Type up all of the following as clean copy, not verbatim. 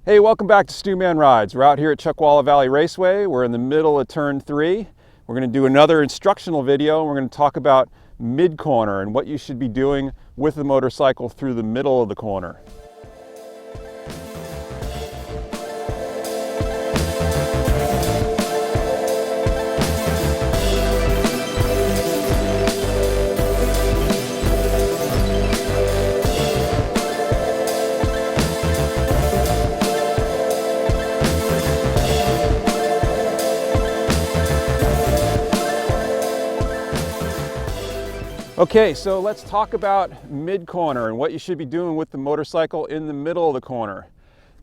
Hey, welcome back to Stewman Rides. We're out here at Chuckwalla Valley Raceway. We're in the middle of turn 3. We're going to do another instructional video, and we're going to talk about mid-corner and what you should be doing with the motorcycle through the middle of the corner. Okay, so let's talk about mid-corner and what you should be doing with the motorcycle in the middle of the corner.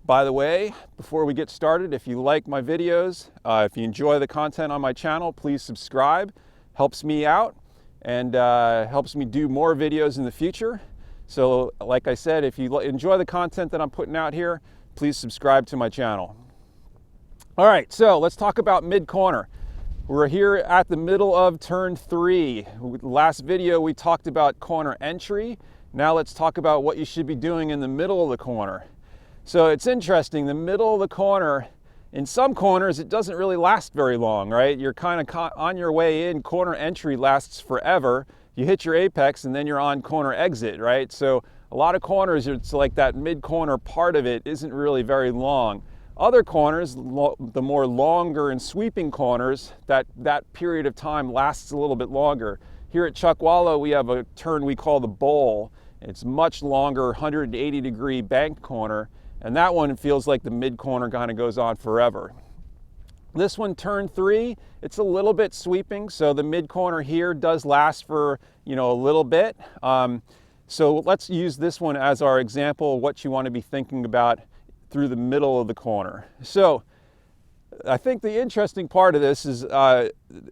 By the way, before we get started, if you like my videos, if you enjoy the content on my channel, please subscribe. Helps me out and helps me do more videos in the future. So like I said, if you enjoy the content that I'm putting out here, please subscribe to my channel. All right, so let's talk about mid-corner. We're here at the middle of turn 3. Last video we talked about corner entry. Now let's talk about what you should be doing in the middle of the corner. So it's interesting, the middle of the corner, in some corners it doesn't really last very long, right? You're kind of on your way in, corner entry lasts forever. You hit your apex and then you're on corner exit, right? So a lot of corners, it's like that mid-corner part of it isn't really very long. Other corners, the more longer and sweeping corners, that period of time lasts a little bit longer. Here at Chuckwalla, we have a turn we call the bowl. It's much longer, 180-degree banked corner, and that one feels like the mid-corner kind of goes on forever. This one, turn 3, it's a little bit sweeping, so the mid-corner here does last for, a little bit. So let's use this one as our example of what you want to be thinking about through the middle of the corner. So I think the interesting part of this is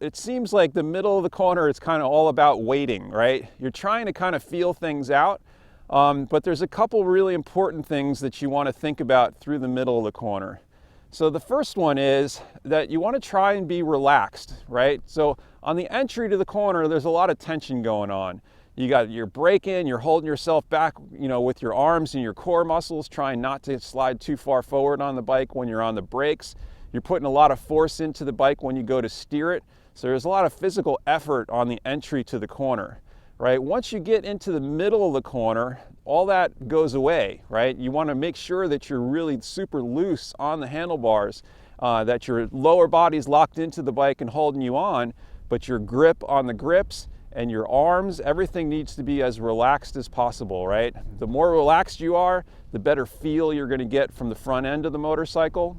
it seems like the middle of the corner is kind of all about waiting, right? You're trying to kind of feel things out, but there's a couple really important things that you want to think about through the middle of the corner. So the first one is that you want to try and be relaxed, right? So on the entry to the corner, there's a lot of tension going on. You got your brake in, you're holding yourself back, with your arms and your core muscles, trying not to slide too far forward on the bike when you're on the brakes. You're putting a lot of force into the bike when you go to steer it. So there's a lot of physical effort on the entry to the corner, right? Once you get into the middle of the corner, all that goes away, right? You want to make sure that you're really super loose on the handlebars, that your lower body's locked into the bike and holding you on, but your grip on the grips and your arms, everything needs to be as relaxed as possible, right? The more relaxed you are, the better feel you're going to get from the front end of the motorcycle,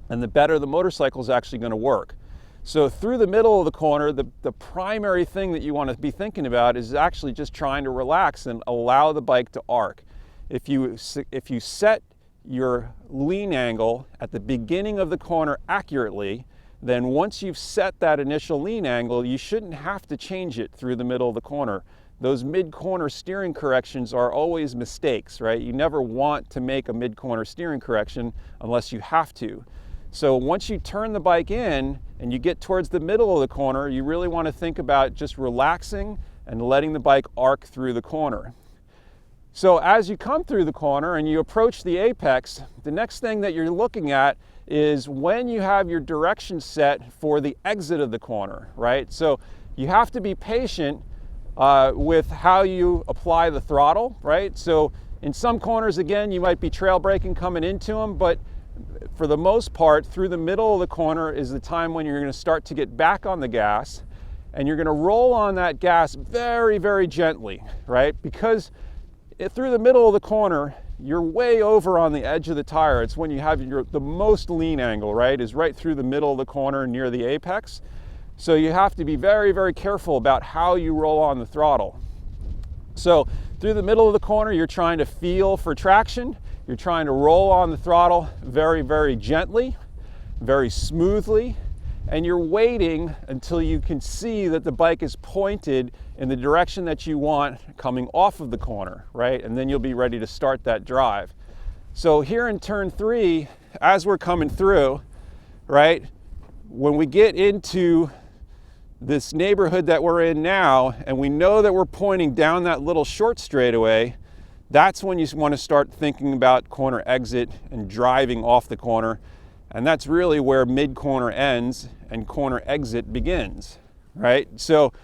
and the better the motorcycle is actually going to work. So through the middle of the corner, the primary thing that you want to be thinking about is actually just trying to relax and allow the bike to arc. If you set your lean angle at the beginning of the corner accurately, then once you've set that initial lean angle, you shouldn't have to change it through the middle of the corner. Those mid-corner steering corrections are always mistakes, right? You never want to make a mid-corner steering correction unless you have to. So once you turn the bike in and you get towards the middle of the corner, you really want to think about just relaxing and letting the bike arc through the corner. So as you come through the corner and you approach the apex, the next thing that you're looking at is when you have your direction set for the exit of the corner, right? So you have to be patient with how you apply the throttle, right? So in some corners, again, you might be trail braking coming into them, but for the most part, through the middle of the corner is the time when you're going to start to get back on the gas, and you're going to roll on that gas very, very gently, right? Because through the middle of the corner, you're way over on the edge of the tire. It's when you have the most lean angle, right? Is right through the middle of the corner near the apex. So you have to be very, very careful about how you roll on the throttle. So through the middle of the corner, you're trying to feel for traction. You're trying to roll on the throttle very, very gently, very smoothly, and you're waiting until you can see that the bike is pointed in the direction that you want coming off of the corner, right? And then you'll be ready to start that drive. So here in turn 3, as we're coming through, right, when we get into this neighborhood that we're in now, and we know that we're pointing down that little short straightaway, That's when you want to start thinking about corner exit and driving off the corner. And that's really where mid-corner ends and corner exit begins, right? So,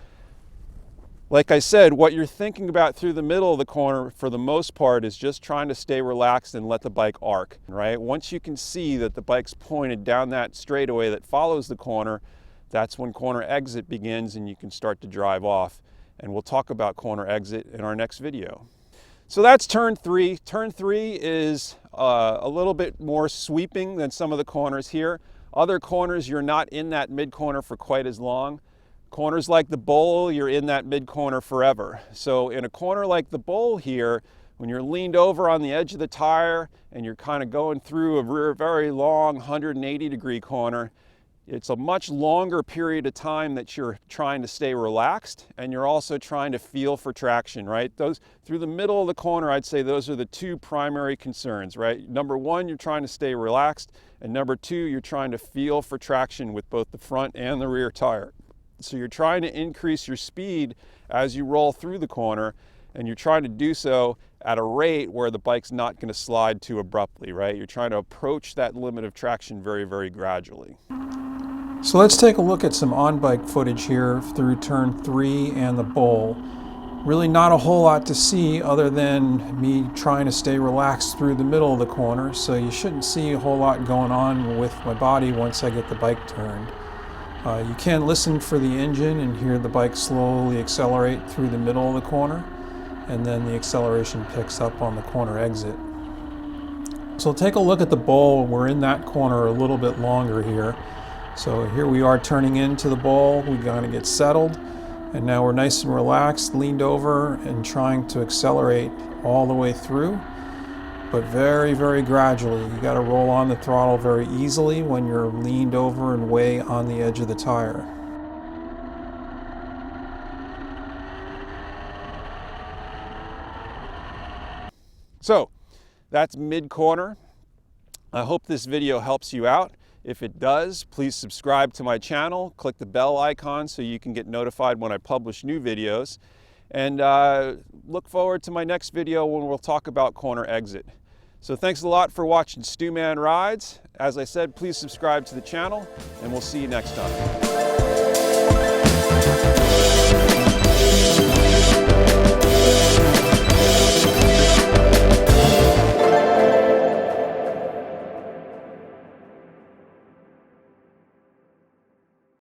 like I said, what you're thinking about through the middle of the corner for the most part is just trying to stay relaxed and let the bike arc, right? Once you can see that the bike's pointed down that straightaway that follows the corner, that's when corner exit begins and you can start to drive off. And we'll talk about corner exit in our next video. So that's turn 3. Turn 3 is a little bit more sweeping than some of the corners here. Other corners, you're not in that mid-corner for quite as long. Corners like the bowl, you're in that mid-corner forever. So in a corner like the bowl here, when you're leaned over on the edge of the tire and you're kind of going through a very long 180-degree corner, it's a much longer period of time that you're trying to stay relaxed, and you're also trying to feel for traction, right? Those through the middle of the corner, I'd say those are the two primary concerns, right? Number one, you're trying to stay relaxed, and number two, you're trying to feel for traction with both the front and the rear tire. So you're trying to increase your speed as you roll through the corner, and you're trying to do so at a rate where the bike's not going to slide too abruptly, right? You're trying to approach that limit of traction very, very gradually. So let's take a look at some on-bike footage here through turn 3 and the bowl. Really not a whole lot to see other than me trying to stay relaxed through the middle of the corner, so you shouldn't see a whole lot going on with my body once I get the bike turned. You can listen for the engine and hear the bike slowly accelerate through the middle of the corner, and then the acceleration picks up on the corner exit. So take a look at the bowl. We're in that corner a little bit longer here. So here we are turning into the bowl. We got to get settled, and now we're nice and relaxed, leaned over and trying to accelerate all the way through, but very, very gradually. You got to roll on the throttle very easily when you're leaned over and way on the edge of the tire. So that's mid-corner. I hope this video helps you out. If it does, please subscribe to my channel, click the bell icon so you can get notified when I publish new videos, and look forward to my next video when we'll talk about corner exit. So thanks a lot for watching Stewman Rides. As I said, please subscribe to the channel, and we'll see you next time.